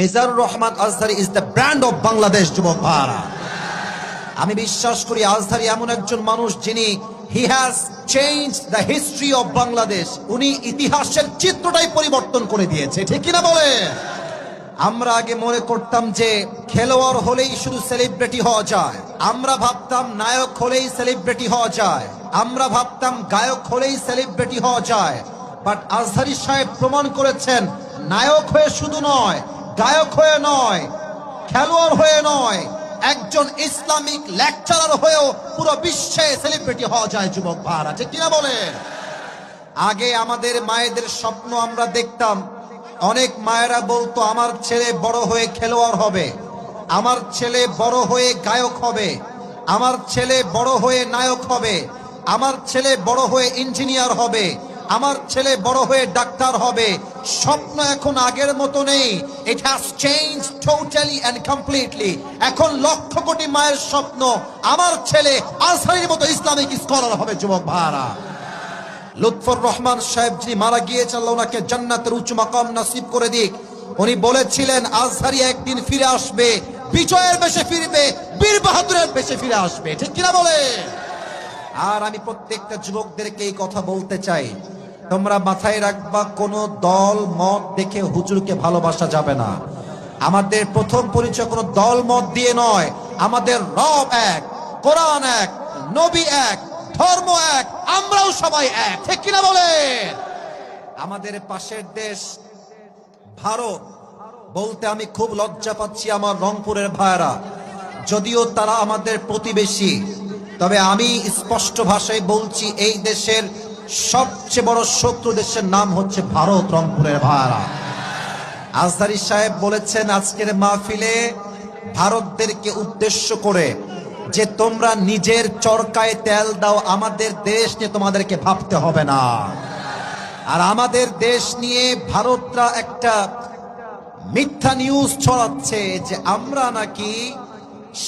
Mizanur Rahman Azhari is the brand of Bangladesh. যুবক ভাইরা, আমি বিশ্বাস করি আজহারি এমন একজন মানুষ যিনি he has changed the history of Bangladesh. উনি ইতিহাসের চিত্রটাই পরিবর্তন করে দিয়েছে, ঠিক কিনা বলে? আমরা আগে মনে করতাম যে খেলোয়াড় হলেই শুধু সেলিব্রিটি হওয়া যায়, আমরা ভাবতাম নায়ক হলেই সেলিব্রিটি হওয়া যায়, আমরা ভাবতাম গায়ক হলেই সেলিব্রিটি হওয়া যায়। বাট আজহারি সাহেব প্রমাণ করেছেন নায়ক হয়ে শুধু নয়, গায়ক হয়ে নয়, খেলোয়াড় হয়ে নয়, একজন ইসলামিক লেকচারার হয়েও পুরো বিশ্বে সেলিব্রিটি হওয়া যায়। যুবক ভাইরা, ঠিক কিনা বলে? আগে আমাদের মায়েদের স্বপ্ন আমরা দেখতাম, অনেক মায়েরা বলতো আমার ছেলে বড় হয়ে খেলোয়াড় হবে, আমার ছেলে বড় হয়ে গায়ক হবে, আমার ছেলে বড় হয়ে নায়ক হবে, আমার ছেলে বড় হয়ে ইঞ্জিনিয়ার হবে, আমার ছেলে বড় হয়ে ডাক্তার হবে। স্বপ্ন এখন আগের মতো নেই। It has changed totally and completely. এখন লক্ষ কোটি মায়ের স্বপ্ন আমার ছেলে আজহারির মতো ইসলামিক স্কলার হবে। যুবক ভাইরা, লুৎফর রহমান সাহেব যিনি মারা গিয়েছেন, আল্লাহ ওনাকে জান্নাতের উচ্চ মাকাম নসিব করে দিক, উনি বলেছিলেন আজহারি একদিন ফিরে আসবে, বিজয়ের বেশে ফিরবে, বীর বাহাদুরের বেশে ফিরে আসবে, ঠিক কিনা বলে? আর আমি প্রত্যেকটা যুবকদেরকে এই কথা বলতে চাই, তোমরা মাথায় রাখবা, কোন দল মত দেখে হুজুরকে ভালোবাসা যাবে না। আমাদের প্রথম পরিচয় কোন দল মত দিয়ে নয়, আমাদের রব এক, কোরআন এক, নবী এক, ধর্ম এক, আমরাও সবাই এক, ঠিক কিনা বলে? আমাদের পাশের দেশ ভারত বলতে আমি খুব লজ্জা পাচ্ছি আমার রংপুরের ভাইরা, যদিও তারা আমাদের প্রতিবেশী, তবে আমি স্পষ্ট ভাষায় বলছি এই দেশের সবচেয়ে বড় শত্রু দেশের নাম হচ্ছে ভারত। রংপুরের ভাইরা, আজহারি সাহেব বলেছেন আজকের মাহফিলে ভারতদেরকে উদ্দেশ্য করে যে তোমরা নিজের চরকায় তেল দাও, আমাদের দেশ নিয়ে তোমাদেরকে ভাবতে হবে না। আর আমাদের দেশ নিয়ে ভারতরা একটা মিথ্যা নিউজ ছড়াচ্ছে যে আমরা নাকি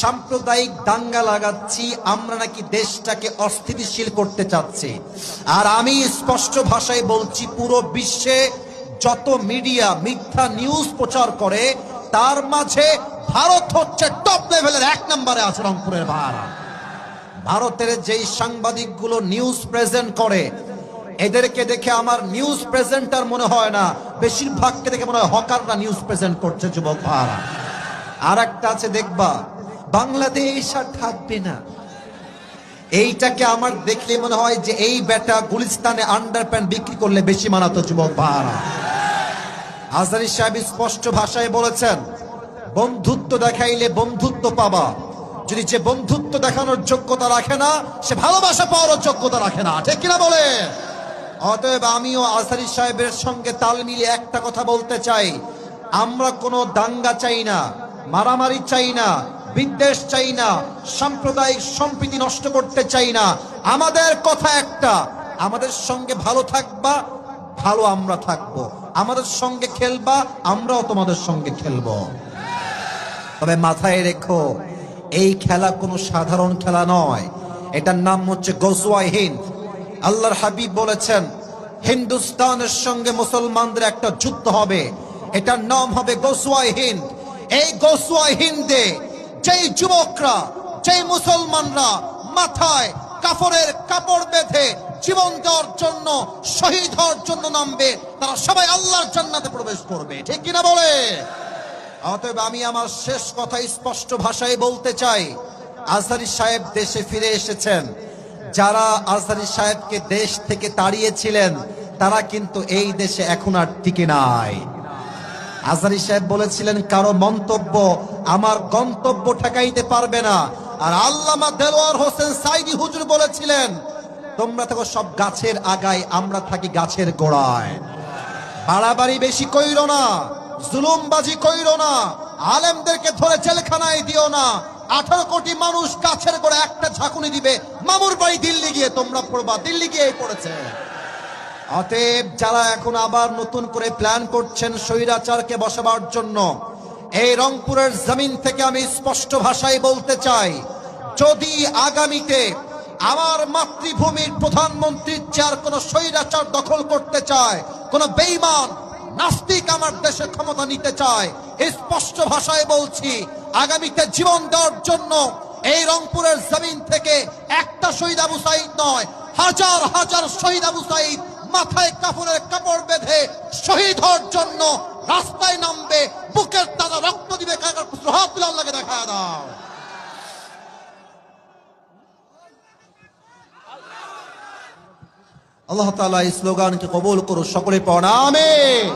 সাম্প্রদায়িক দাঙ্গা লাগাচ্ছি, আমরা নাকি দেশটাকে অস্থিতিশীল করতে চাচ্ছি। আর আমি স্পষ্ট ভাষায় বলছি, পুরো বিশ্বে যত মিডিয়া মিথ্যা নিউজ প্রচার করে তার মাঝে ভারত হচ্ছে টপ লেভেলের, এক নম্বরে আছে রংপুরের ভাইরা। ভারতের যেই সাংবাদিকগুলো নিউজ প্রেজেন্ট করে এদেরকে দেখে আমার নিউজ প্রেজেন্টার মনে হয় না, বেশিরভাগকে দেখে মনে হয় হকাররা নিউজ প্রেজেন্ট করছে। যুবক ভাইরা, আর একটা আছে দেখবা বাংলাদেশ আর থাকবে না, এইটাকে আমার দেখলে মনে হয় যে এই বেটা গুলিস্তানে আন্ডারপ্যান্ট বিক্রি করলে বেশি মানাতো। যুবক ভাইরা, আজহারি সাহেব স্পষ্ট ভাষায় বলেছেন বন্ধুত্ব দেখাইলে বন্ধুত্ব পাবা, যদি যে বন্ধুত্ব দেখানোর যোগ্যতা রাখে না সে ভালোবাসা পাওয়ার যোগ্যতা রাখে না, ঠিক কিনা বলে? অতএব আমিও আজহারি সাহেবের সঙ্গে তাল মিলিয়ে একটা কথা বলতে চাই, আমরা কোনো দাঙ্গা চাই না, মারামারি চাই না, বিদ্বেষ চাই না, সাম্প্রদায়িক সম্প্রীতি নষ্ট করতে চাই না। আমাদের কথা একটা, আমাদের সঙ্গে ভালো থাকবা, ভালো আমরা থাকবো, আমাদের সঙ্গে খেলবা, আমরাও তোমাদের সঙ্গে খেলবো। তবে মাথায় রেখো, এই খেলা কোনো সাধারণ খেলা নয়, এটার নাম হচ্ছে গজওয়ায়ে হিন্দ। আল্লাহর হাবিব বলেছেন হিন্দুস্তানের সঙ্গে মুসলমানদের একটা যুদ্ধ হবে, এটার নাম হবে গজওয়ায়ে হিন্দ। এই গজওয়ায়ে হিন্দে যেই যুবকরা, যেই মুসলমানরা মাথায় কাফনের কাপড় বেঁধে জীবন দেওয়ার জন্য, শহীদ হওয়ার জন্য নামবে, তারা সবাই আল্লাহর জান্নাতে প্রবেশ করবে, ঠিক কিনা বলে? অতএব আমি আমার শেষ কথা স্পষ্ট ভাষায় বলতে চাই, আজহারি সাহেব দেশে ফিরে এসেছেন। যারা আজহারি সাহেবকে দেশ থেকে তাড়িয়েছিলেন তারা কিন্তু এই দেশে এখন আর টিকে নাই। আজহারি সাহেব বলেছিলেন কারো মন্তব্য আমার গন্তব্য ঠেকাইতে পারবে না। আর আল্লামা দেলোয়ার হোসেন সাইদি হুজুর বলেছিলেন তোমরা থাকো সব গাছের আগায়, আমরা থাকি গাছের গোড়ায়। বাড়াবাড়ি বেশি কইরো না, জুলুমবাজি কইরো না, আলেমদেরকে ধরে জেলখানায় দিও না। 18 কোটি মানুষ গাছের গোড়ায় একটা ঝাঁকুনি দিবে, মামুর বাড়ি দিল্লি গিয়ে তোমরা পড়বা, দিল্লি গিয়ে পড়েছে। অতএব যারা এখন আবার নতুন করে প্ল্যান করছেন স্বৈরাচারকে বসাবার জন্য, এই রংপুরের জমিন থেকে আমি স্পষ্ট ভাষায় বলতে চাই, যদি আগামীতে আমার মাতৃভূমির প্রধানমন্ত্রীর চেয়ার কোন স্বৈরাচার দখল করতে চায়, কোন বেঈমান নাস্তিক আমার দেশে ক্ষমতা নিতে চায়, স্পষ্ট ভাষায় বলছি, আগামীতে জীবন দেওয়ার জন্য এই রংপুরের জমিন থেকে একটা শহীদ আবু সাঈদ নয়, হাজার হাজার শহীদ আবু সাঈদ মাথায় কাফনের কাপড় বেঁধে শহীদ হওয়ার জন্য রাস্তায় নামবে, বুকের তাজা রক্ত দিবে। হাত তুলে আল্লাহকে দেখা দাও। আল্লাহ তাআলা এই স্লোগানকে কবুল করুন, সকলে পড়া আমিন।